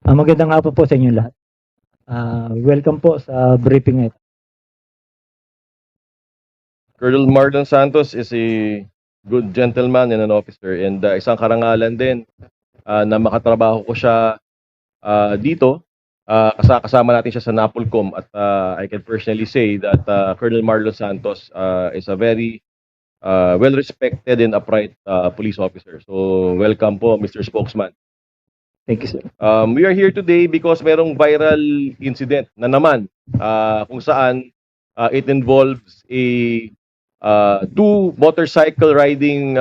Magandang hapon po sa inyo lahat. Welcome po sa briefing na ito. Colonel Marlon Santos is a good gentleman and an officer, and isang karangalan din na makatrabaho ko siya dito. Kasama natin siya sa NAPOLCOM, at I can personally say that Colonel Marlon Santos is a very well-respected and upright police officer. So welcome po, Mr. Spokesman. Thank you, sir. We are here today because merong viral incident na naman kung saan it involves two motorcycle riding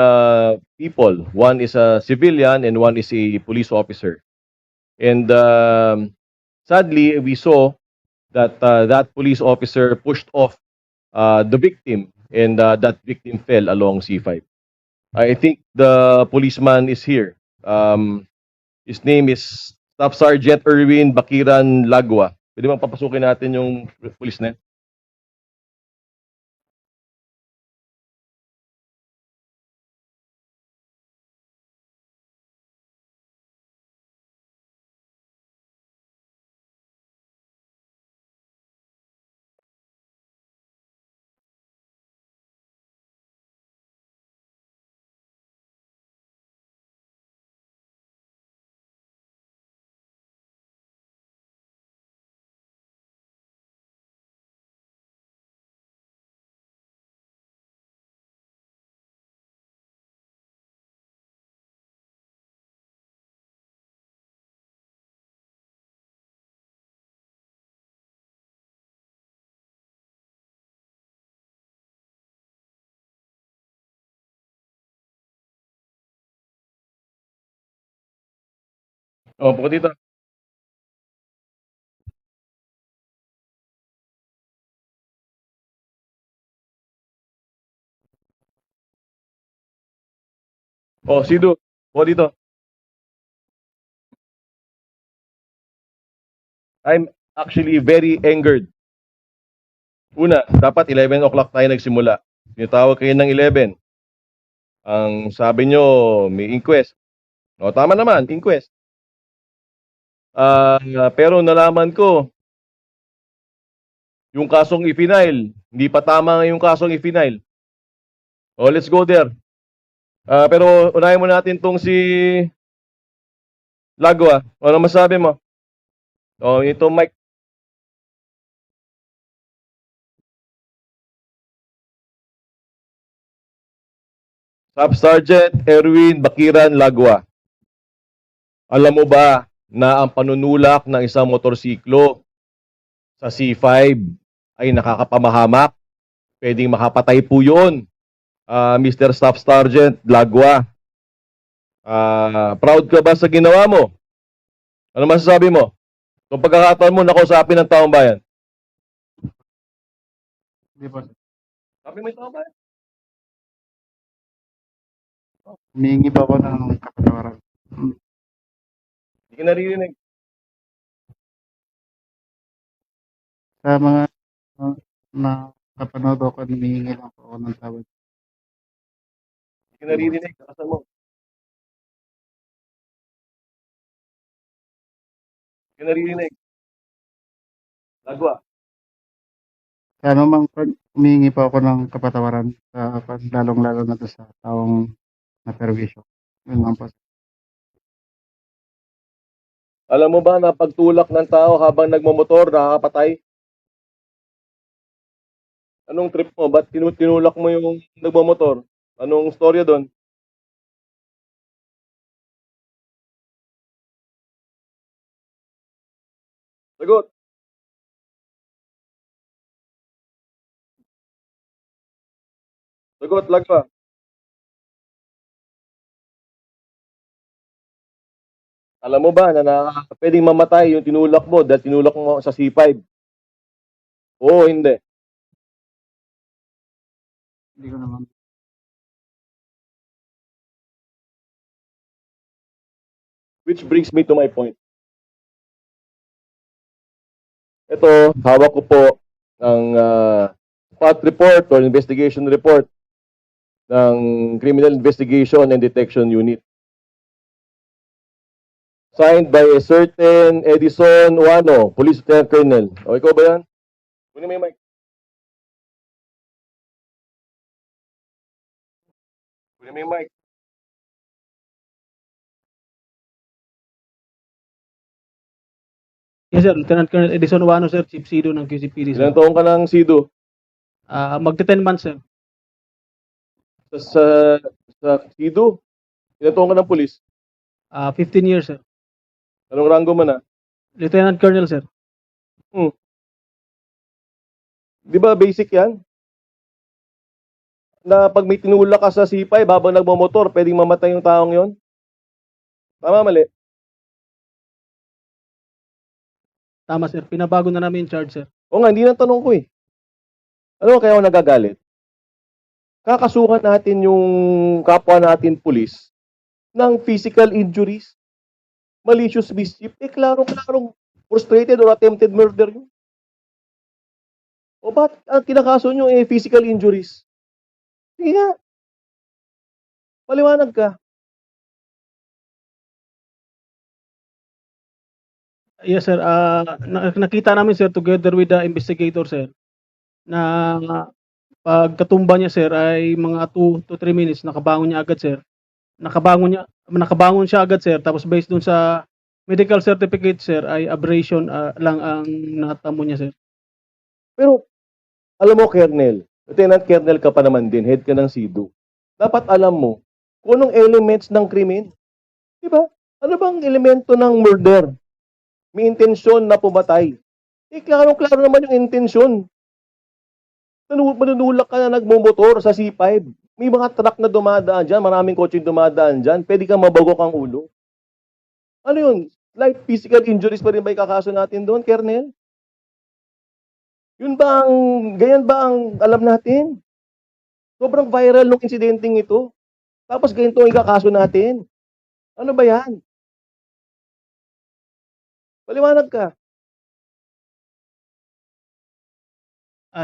people. One is a civilian and one is a police officer. And sadly, we saw that that police officer pushed off the victim, and that victim fell along C5. I think the policeman is here. His name is Staff Sergeant Erwin Bakiran Lagwa. Pwede bang papasukin natin yung police na yan? Oh, po dito. Oh, Sido. Po dito. I'm actually very angered. Una, dapat 11 o'clock tayo nagsimula. Tinatawag kayo ng 11. Ang sabi nyo, may inquest. O, tama naman, inquest. Pero nalaman ko, yung kasong i-final, hindi pa tama yung kasong i-final. O, let's go there. Pero unahin mo natin tong si Lagwa. Ano masabi mo? O, ito Mike. Staff Sergeant Erwin Bakiran Lagwa. Alam mo ba na ang panunulak ng isang motorsiklo sa C5 ay nakakapamahamak? Pwedeng makapatay po yun, Mr. Staff Sergeant Lagwa. Proud ka ba sa ginawa mo? Ano masasabi mo? Kung pagkakataon mo nakausapin ng taong bayan. Hindi po. Sabi mo yung taong bayan? Humihingi po ako ng kapatawaran. Hindi ka naririnig. Sa mga na kapanood ako, humihingi lang po ako ng tawad. Hindi ka naririnig. Nakasan mo. Hindi ka naririnig. Lagwa. Sa ano mang humihingi po ako ng kapatawaran sa lalong-lalo na to sa taong na-perwisyo. Yun lang po. Alam mo ba na pagtulak ng tao habang nagmamotor, nakakapatay? Anong trip mo? Ba't tinulak mo yung nagmamotor? Anong storya doon? Sagot. Sagot, Lagwa. Alam mo ba na pwedeng mamatay yung tinulak mo dahil tinulak mo sa C5? Oo, hindi. Hindi ko naman. Which brings me to my point. Ito, hawak ko po ang spot report or investigation report ng Criminal Investigation and Detection Unit. signed by a certain Edison Uano, Police Lieutenant Colonel. O, ikaw ba yan? Kunin mo yung mic. Kunin mo yung mic. Yes, sir. Lieutenant Colonel Edison Uano, sir. Chief Sido ng QCPD, sir. Ilang taong ka ng SIDO? Magte-10 months, sir. Sa SIDO? Ilang taong ka ng pulis? 15 years, sir. Anong rango mo na? Lieutenant Colonel, sir. Di ba basic yan? Na pag may tinulak ka sa C5 habang nagmamotor, pwedeng mamatay yung taong yon? Tama, mali? Tama, sir. Pinabago na namin yung charge, sir. O nga, hindi na tanong ko eh. Ano kaya ako nagagalit? Kakasuhan natin yung kapwa natin pulis ng physical injuries, malicious mischief, klarong-klarong frustrated or attempted murder yun. O ba't ang kinakaso nyo physical injuries? Sige nga. Paliwanag ka. Yes, sir. Nakita namin, sir, together with the investigator, sir, na pagkatumba niya, sir, ay mga 2 to 3 minutes, nakabangon niya agad, sir. Nakabangon siya agad, sir. Tapos based dun sa medical certificate, sir, ay abrasion lang ang natamo niya, sir. Pero, alam mo, Colonel, Lieutenant Colonel ka pa naman din, head ka ng SIDO. Dapat alam mo kung anong elements ng krimen. Diba? Ano bang elemento ng murder? May intensyon na pumatay. Klarong-klaro naman yung intensyon. Manunulak ka na nagmumotor sa C5. May mga truck na dumadaan dyan, maraming kotse dumadaan dyan, pwede kang mabagok ang ulo. Ano yun? Light physical injuries pa rin ba ikakaso natin doon, Colonel? Ganyan ba ang alam natin? Sobrang viral nung insidenteng ito. Tapos ganito ang ikakaso natin. Ano ba yan? Paliwanag ka.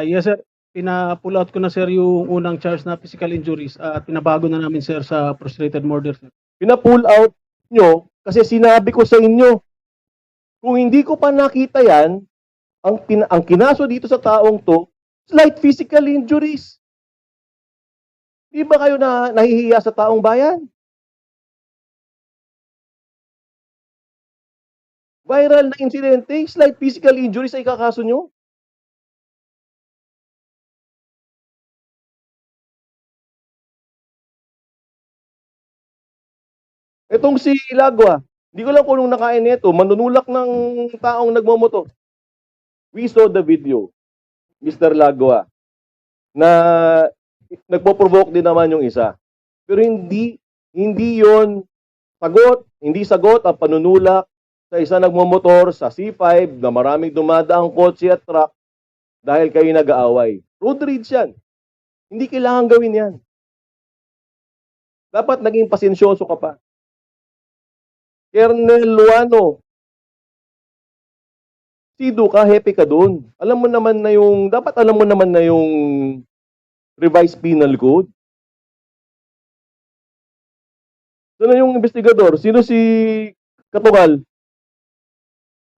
Yes, sir. Pina-pull out ko na, sir, yung unang charge na physical injuries at pinabago na namin, sir, sa frustrated murder, sir. Pina-pull out nyo kasi sinabi ko sa inyo, kung hindi ko pa nakita yan, ang kinaso dito sa taong to, slight physical injuries. Di ba kayo nahihiya sa taong bayan? Viral na insidente, slight physical injuries ay kakaso nyo? Itong si Lagwa, hindi ko lang kung anong nakain nito, manunulak ng taong nagmamotor. We saw the video, Mr. Lagwa, na nagpo-provoke din naman yung isa. Pero hindi yon hindi sagot ang panunulak sa isa nagmamotor sa C5 na maraming dumadaang kotse at truck dahil kayo nag-aaway. Road rage yan. Hindi kailangan gawin yan. Dapat naging pasensyoso ka pa. Colonel Luano, SIDO ka, happy ka doon. Dapat alam mo naman na yung revised penal code. Sino yung investigador? Sino si Katungal?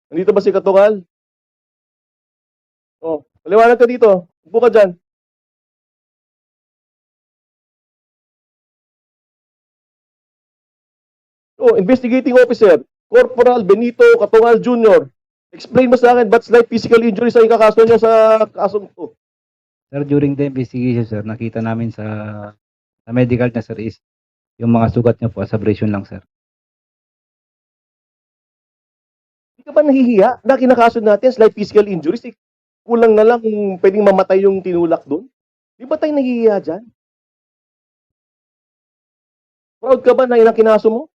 Nandito ba si Katungal? Oh, paliwanag ka dito. Upo ka dyan. Oh, investigating officer, Corporal Benito Katungal Jr. Explain mo sa akin ba't slight physical injury sa ikakaso niyo sa kasong to? Sir, during the investigation, sir, nakita namin sa medical na, sir, is yung mga sugat niya po, as abrasion lang, sir. Hindi ka ba nahihiya na kinakaso natin slight physical injuries? Kulang na lang kung pwedeng mamatay yung tinulak doon. Di ba tayo nahihiya dyan? Proud ka ba na ilang kinaso mo?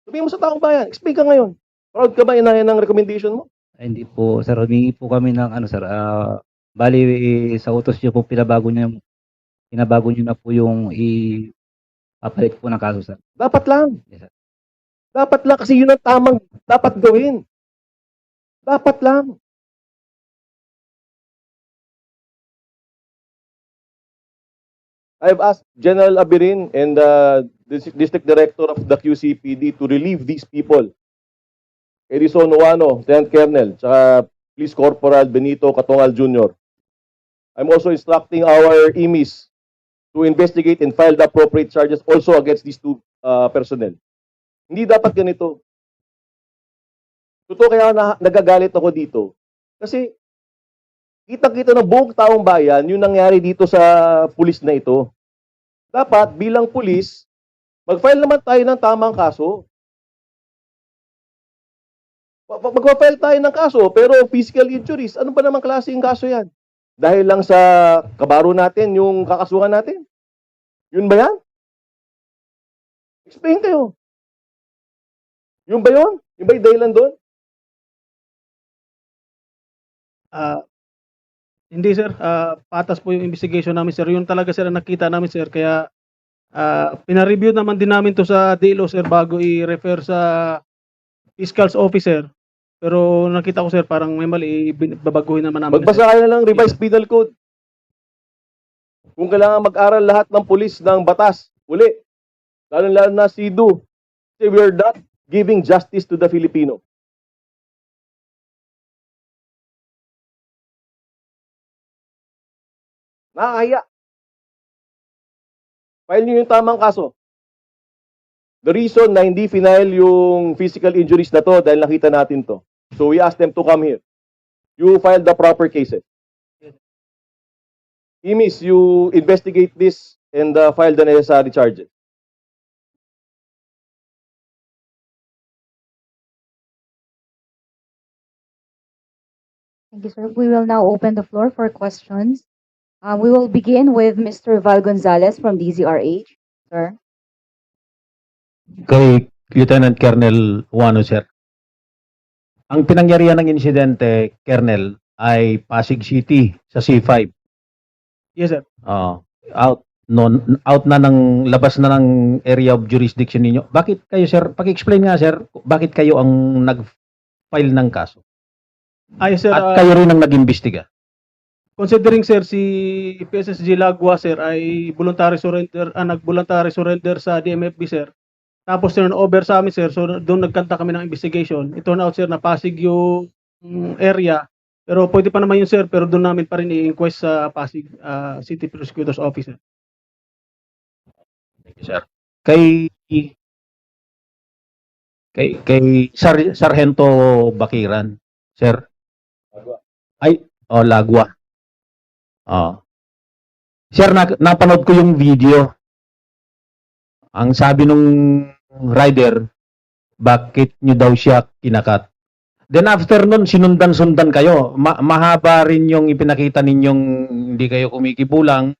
Sabihin mo sa taong bayan, explain ka ngayon. Proud ka ba inahin ng recommendation mo? Ay, hindi po, sir, humingi po kami ng, sir, bali, sa utos niyo po, pinabago niyo na po yung papalit po ng kaso, sir. Dapat lang. Yes, sir. Dapat lang kasi yun ang tamang dapat gawin. Dapat lang. I've asked General Abirin and District Director of the QCPD to relieve these people. Edison Uano, Lieutenant Colonel, tsaka Police Corporal Benito Catongal Jr. I'm also instructing our EMIS to investigate and file the appropriate charges also against these two personnel. Hindi dapat ganito. Totoo kaya nagagalit ako dito. Kasi kitang-kita ng buong taong bayan yung nangyari dito sa pulis na ito. Dapat bilang pulis, mag-file naman tayo ng tamang kaso. Mag-file tayo ng kaso, pero physical injuries, ano ba namang klaseng kaso yan? Dahil lang sa kabaro natin, yung kakasuhan natin? Yun ba yan? Explain kayo. Yun ba yun? Yung ba yung dahilan doon? Hindi sir, patas po yung investigation namin sir. Yun talaga sir ang nakita namin sir. Kaya pinareview naman din namin to sa DLO sir bago i-refer sa fiscal's officer. Pero nakita ko sir parang may mali, babaguhin naman namin. Magbasa kayo na lang revised penal code. Kung kailangan mag-aral lahat ng pulis ng batas, uli. Lalo-lalo na SIDU. Kasi we are not giving justice to the Filipino. Nakakaya. File nyo yung tamang kaso. The reason na hindi final yung physical injuries na to dahil nakita natin to. So we asked them to come here. You file the proper cases. Imis, you investigate this and file the necessary charges. Thank you, sir. We will now open the floor for questions. We will begin with Mr. Val Gonzalez from DZRH. Sir. Kay Lieutenant Colonel Uano, sir. Ang pinangyarihan ng insidente, Colonel, ay Pasig City sa C5. Yes sir. Out na ng labas na ng area of jurisdiction ninyo. Bakit kayo, sir? Paki-explain nga, sir, bakit kayo ang nag-file ng kaso? Ay sir, At kayo rin ang nag-imbestiga. considering sir si PSSG Lagwa sir ay voluntary surrender, nag-voluntary surrender sa DMFB sir. Tapos turn over sa amin sir, so doon nagkanta kami ng investigation. It turned out sir na Pasig yung area. Pero pwede pa naman yun sir, pero doon namin pa rin i-inquest sa Pasig City Prosecutor's Office sir. Thank you, sir. Kay Sargento Bakiran, sir. Lagwa. Sir, napanood ko yung video. Ang sabi nung rider, bakit nyo daw siya kinakat? Then after nun, sinundan-sundan kayo. Mahaba rin yung ipinakita ninyong hindi kayo kumikibulang.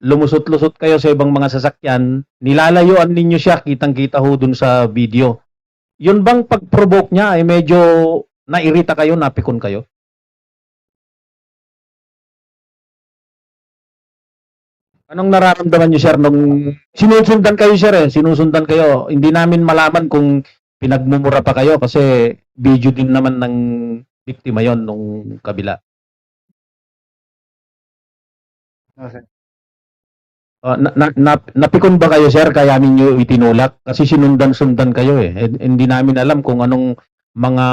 Lumusot-lusot kayo sa ibang mga sasakyan. Nilalayuan ninyo siya, kitang-kita ho dun sa video. Yun bang pag-provoke niya ay medyo nairita kayo, napikon kayo? Anong nararamdaman niyo, sir, nung sinusundan kayo, sir, sinusundan kayo. Hindi namin malaman kung pinagmumura pa kayo kasi video din naman ng biktima yon nung kabila. Okay. Napikon ba kayo, sir, kaya ninyo itinulak? Kasi sinundan-sundan kayo Hindi namin alam kung anong mga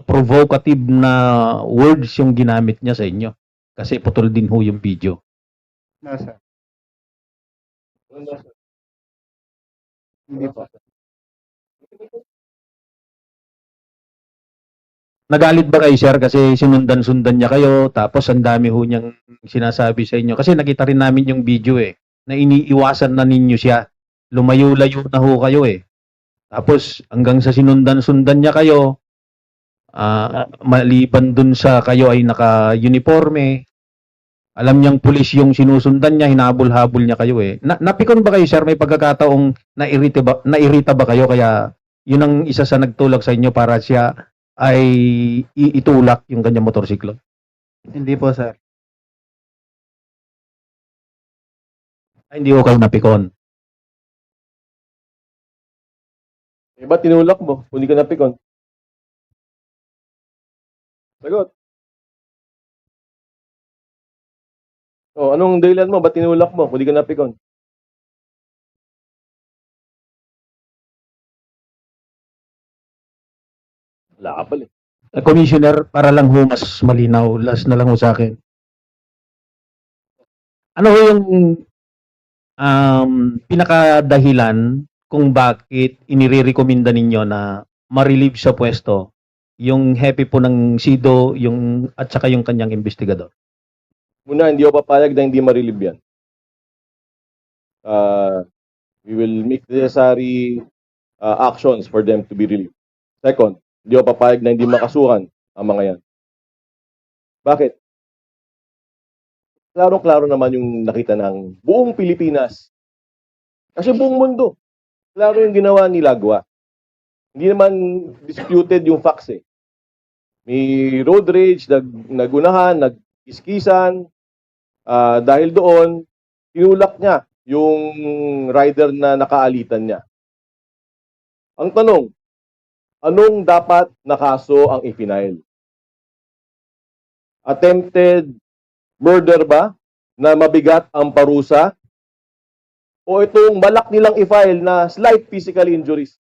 provocative na words yung ginamit niya sa inyo. Kasi putol din ho yung video. No, sir. Hindi po. Nagalit ba kayo, sir, kasi sinundan-sundan niya kayo, tapos ang dami ho niyang sinasabi sa inyo? Kasi nakita rin namin yung video na iniiwasan na ninyo siya. Lumayo-layo na ho kayo Tapos hanggang sa sinundan-sundan niya kayo, maliban dun sa kayo ay naka-uniforme, alam niyang pulis yung sinusundan niya, hinabol-habol niya kayo Napikon ba kayo, sir? May pagkakataong nairita ba kayo? Kaya yun ang isa sa nagtulak sa inyo para siya ay itulak yung kanyang motorsiklo? Hindi po, sir. Hindi ko kayo napikon. Ba't tinulak mo? Kung hindi ka napikon. Sagot. Anong dahilan mo? Ba't tinulak mo? Kung hindi ka napikon. Wala ka pala. Commissioner, para lang ho mas malinaw, last na lang ho sa akin. Ano ho yung pinakadahilan kung bakit inire-recommenda ninyo na ma-relieve sa pwesto yung hepe po ng SIDO at saka yung kanyang investigador? Una, hindi ako papayag na hindi ma-relieve yan. We will make the necessary actions for them to be relieved. Second, hindi ako papayag na hindi makasuhan ang mga yan. Bakit? Klaro-klaro naman yung nakita ng buong Pilipinas. Kasi buong mundo. Klaro yung ginawa ni Lagwa. Hindi naman disputed yung facts eh. May road rage, nagunahan, nag-iskisan. Dahil doon, tinulak niya yung rider na nakaalitan niya. Ang tanong, anong dapat na kaso ang i-file? Attempted murder ba na mabigat ang parusa? O itong balak nilang i-file na slight physical injuries?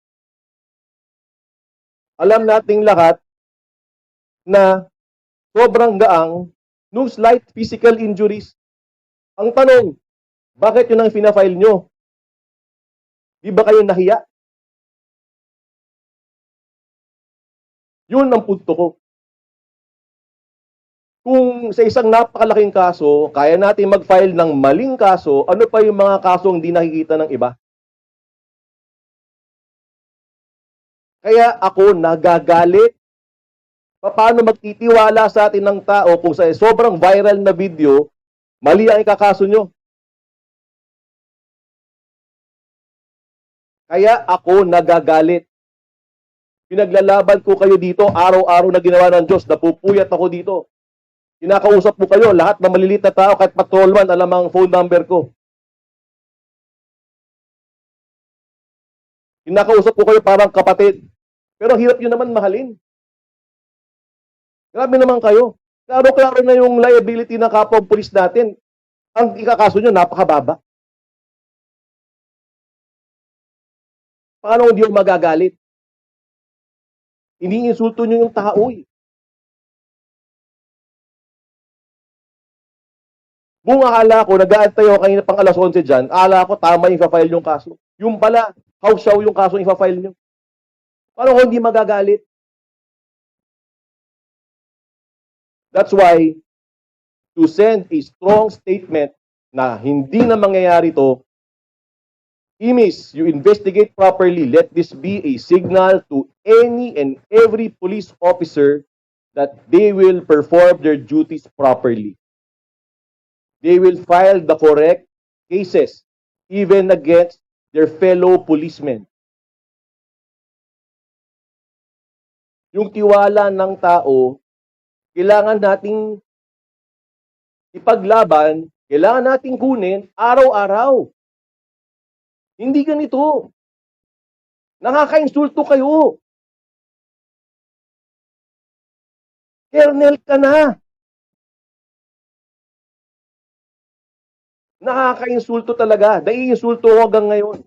Alam nating lahat na sobrang gaang nung slight physical injuries. Ang tanong, bakit yun ang fina-file nyo? Di ba kayo nahiya? Yun ang punto ko. Kung sa isang napakalaking kaso, kaya natin mag-file ng maling kaso, ano pa yung mga kasong hindi nakikita ng iba? Kaya ako nagagalit. Paano magtitiwala sa atin ng tao kung sa sobrang viral na video, mali ang ikakaso nyo? Kaya ako nagagalit. Pinaglalaban ko kayo dito, araw-araw na ginawa ng Diyos, napupuyat ako dito. Kinakausap mo kayo, lahat ng maliliit na tao, kahit patrolman, alam ang phone number ko. Kinakausap ko kayo parang kapatid. Pero hirap nyo naman mahalin. Grabe naman kayo. Klaro-klaro na yung liability ng kapwa pulis natin. Ang ikakaso nyo, napakababa. Paano hindi yung magagalit? Iniinsulto nyo yung tao eh. Kung akala ko, nag-aantay ako kanina pang alas 11 dyan, akala ko tama yung ipa-file yung kaso. Yung pala, house-show yung kaso yung ipa-file nyo. Paano ko hindi magagalit? That's why, to send a strong statement na hindi na mangyayari to, Imis, you investigate properly. Let this be a signal to any and every police officer that they will perform their duties properly. They will file the correct cases, even against their fellow policemen. Yung tiwala ng tao, kailangan nating ipaglaban, kailangan nating kunin araw-araw. Hindi ganito. Nakaka-insulto kayo. Kernel ka na. Nakaka-insulto talaga. Naiinsulto ko hanggang ngayon.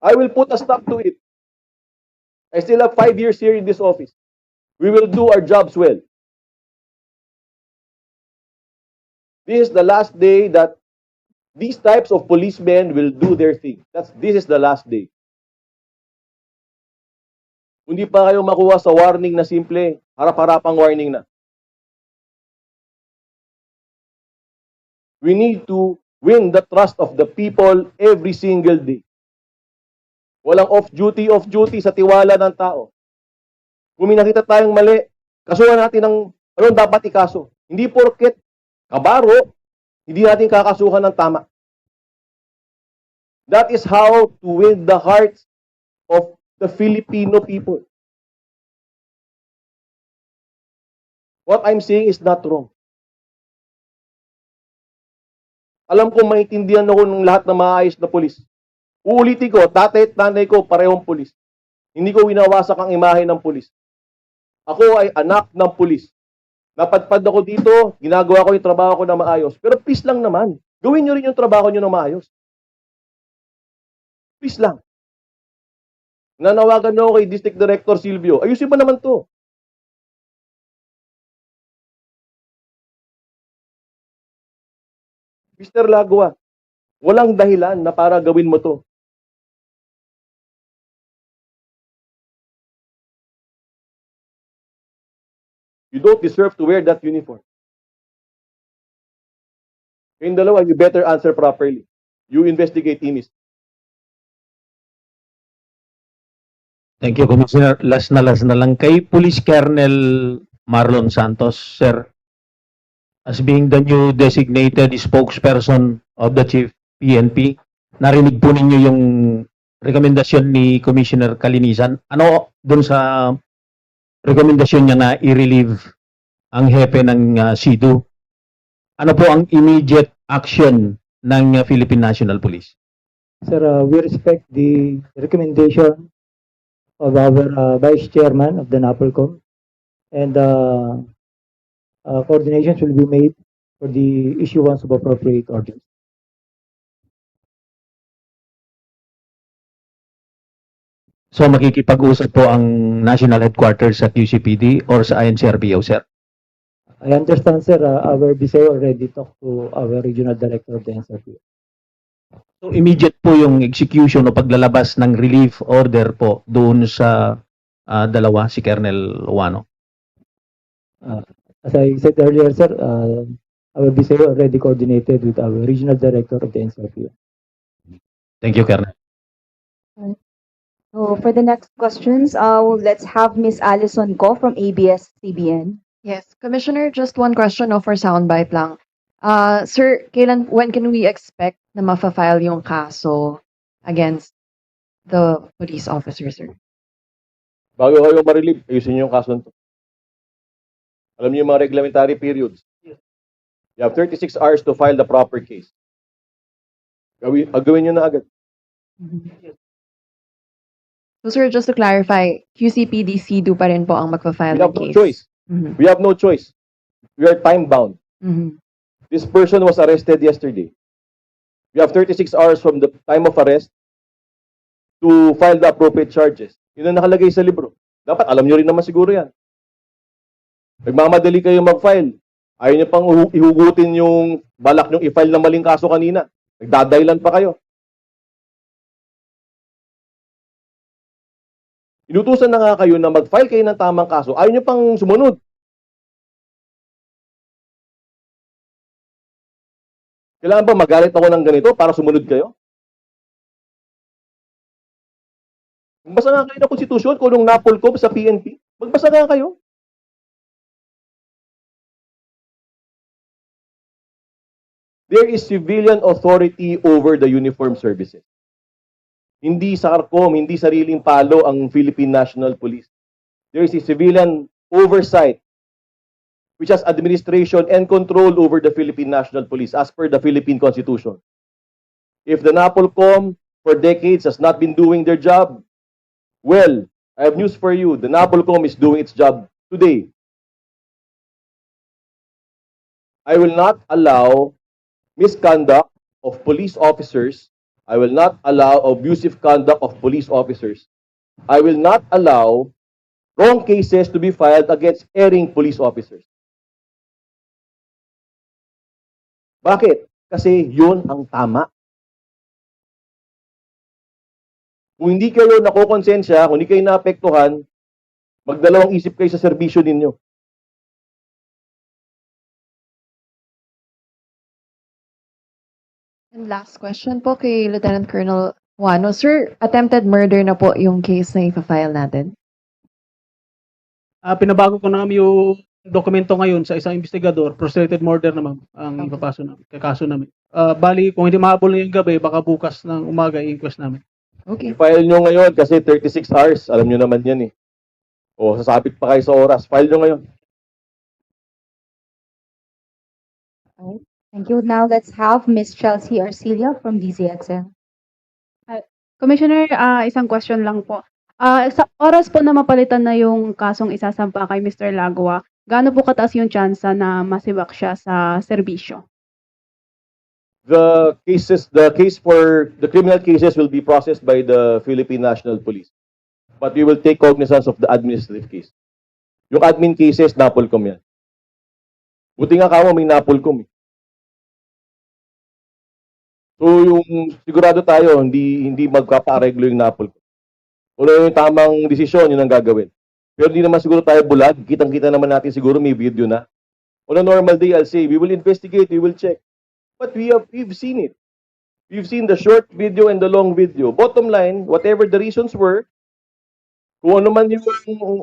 I will put a stop to it. I still have 5 years here in this office. We will do our jobs well. This is the last day that these types of policemen will do their thing. This is the last day. Hindi pa kayo makuha sa warning na simple, harap-harapang warning na. We need to win the trust of the people every single day. Walang off-duty sa tiwala ng tao. Kung may nakita tayong mali, kasuhan natin ng anong dapat ikaso. Hindi porket kabaro, hindi natin kakasuhan ng tama. That is how to win the hearts of the Filipino people. What I'm saying is not wrong. Alam ko maintindihan ako ng lahat ng maayos na pulis. Uulitin ko, tatay at nanay ko parehong pulis. Hindi ko winawasak ang imahe ng pulis. Ako ay anak ng pulis. Napadpad ako dito, ginagawa ko yung trabaho ko na maayos. Pero please lang naman, gawin nyo rin yung trabaho nyo na maayos. Please lang. Nanawagan na ako kay District Director Silvio. Ayusin mo naman to. Mr. Lagwa, walang dahilan na para gawin mo to. You don't deserve to wear that uniform. Kayong dalawa, you better answer properly. You investigate, Imis. Thank you, Commissioner. Last na lang. Kay Police Colonel Marlon Santos, sir, as being the new designated spokesperson of the Chief PNP, narinig po ninyo yung rekomendasyon ni Commissioner Kalinisan. Ano dun sa rekomendasyon niya na i-relieve ang hepe ng SIDU? Ano po ang immediate action ng Philippine National Police? Sir, we respect the recommendation of our Vice Chairman of the NAPOLCOM, and coordinations will be made for the issuance of appropriate orders. So makikipag-usap po ang National Headquarters sa QCPD or sa INCRPO, sir? I understand, sir, our BCO already talked to our Regional Director of the NCRPO. So immediate po yung execution o paglalabas ng relief order po doon sa dalawa, si Colonel Wano. As I said earlier, sir, our BCO already coordinated with our Regional Director of the NCRPO. Thank you, Colonel. So for the next questions, let's have Miss Alison Go from ABS-CBN. Yes, Commissioner, just one question for soundbite lang. Sir, when can we expect na ma-file yung kaso against the police officer, sir? Bago kayo ma-relieve, ayusin niyo yung kaso nito. Alam niyo yung mga reglementary periods. You have 36 hours to file the proper case. Gawin niyo na agad. So, sir, just to clarify, QCPD CDU pa rin po ang magpa-file We ng have no case. choice. Mhm. We have no choice. We are time-bound. Mhm. This person was arrested yesterday. We have 36 hours from the time of arrest to file the appropriate charges. Yun ang nakalagay sa libro. Dapat alam nyo rin naman siguro yan. Nagmamadali kayo mag-file. Ayaw nyo pang ihugutin yung balak nyo i-file na maling kaso kanina. Nagdadailan pa kayo. Inutusan na nga kayo na mag-file kayo ng tamang kaso. Ayaw nyo pang sumunod. Kailangan ba magalit ako ng ganito para sumunod kayo? Magbasa nga kayo ng konstitusyon kung nung NAPOLCOM sa PNP. Magbasa nga kayo. There is civilian authority over the uniformed services. Hindi SARCOM, hindi sariling palo ang Philippine National Police. There is a civilian oversight which has administration and control over the Philippine National Police as per the Philippine Constitution. If the NAPOLCOM for decades has not been doing their job, well, I have news for you. The NAPOLCOM is doing its job today. I will not allow misconduct of police officers. I will not allow abusive conduct of police officers. I will not allow wrong cases to be filed against erring police officers. Bakit? Kasi yun ang tama. Kung hindi kayo nakokonsensya, kung hindi kayo naapektuhan, magdalawang isip kayo sa serbisyo ninyo. And last question po kay Lieutenant Colonel Wano. Sir, attempted murder na po yung case na ipa-file natin. Pinabago ko na yung dokumento ngayon sa isang investigador, frustrated murder naman ang ipapaso namin, kakaso namin. Bali, kung hindi mahabol ngayong gabi, baka bukas ng umaga i-inquest namin. Okay. I-file nyo ngayon kasi 36 hours. Alam nyo naman yan eh. O, sasabit pa kayo sa oras. File nyo ngayon. Thank you. Now let's have Miss Chelsea Arcilia from DZXL. Commissioner, isang question lang po. Sa oras po na mapalitan na yung kasong isasampa kay Mr. Lagwa, gaano po kataas yung tsansa na masibak siya sa serbisyo? The case for the criminal cases will be processed by the Philippine National Police. but we will take cognizance of the administrative case. Yung admin cases, NAPOLCOM yan. Buti nga kamo may NAPOLCOM. So yung sigurado tayo, hindi magkapa-areglo yung NAPOLCOM. Kung ano yung tamang desisyon, yun ang gagawin. Pero hindi naman siguro tayo bulag. Kitang-kita naman natin siguro may video na. On a normal day, I'll say, we will investigate, we will check. But we've seen it. We've seen the short video and the long video. Bottom line, whatever the reasons were, kung ano man yung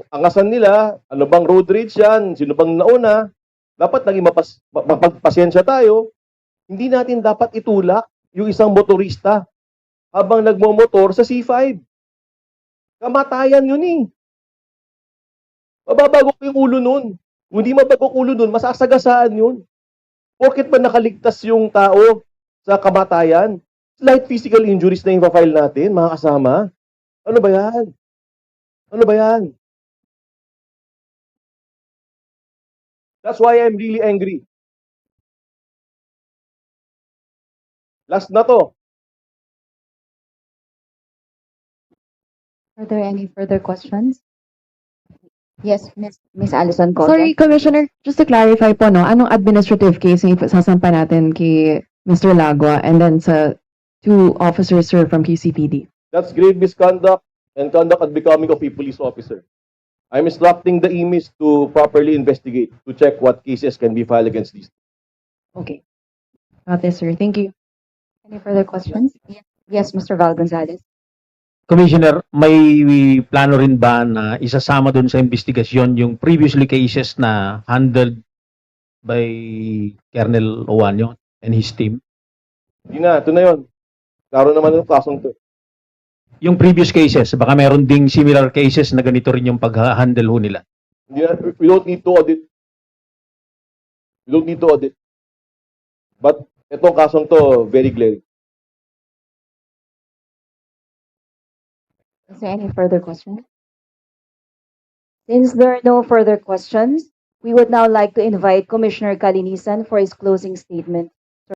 angasan nila, ano bang road rage yan, sino bang nauna, dapat naging mapagpasensya tayo. Hindi natin dapat itulak yung isang motorista habang nagmomotor sa C5. Kamatayan yun eh. Mababago ko yung ulo nun. Kung hindi mabago ulo nun, masasagasaan yun. Porket ba nakaligtas yung tao sa kamatayan? Slight physical injuries na yung file natin, mga kasama. Ano ba yan? Ano ba yan? That's why I'm really angry. Last na to. Are there any further questions? Yes, Miss Alison Costa. Sorry, Commissioner, just to clarify po, no, anong administrative case yung sasampa natin kay Mr. Lagwa and then sa two officers, sir, from QCPD? That's grave misconduct and conduct unbecoming of a police officer. I'm instructing the EMIS to properly investigate, to check what cases can be filed against these. Okay. Got this, sir. Thank you. Any further questions? Yes, Mr. Val Gonzalez. Commissioner, may plano rin ba na isasama doon sa investigasyon yung previously cases na handled by Colonel Owanyo and his team? Hindi na, ito na yun. Klaro naman yung kasong to. Yung previous cases, baka meron ding similar cases na ganito rin yung pag-handle ho nila. Hindi na, we don't need to audit. We don't need to audit. But itong kasong to, very glaring. Is there any further questions? Since there are no further questions, we would now like to invite Commissioner Kalinisan for his closing statement.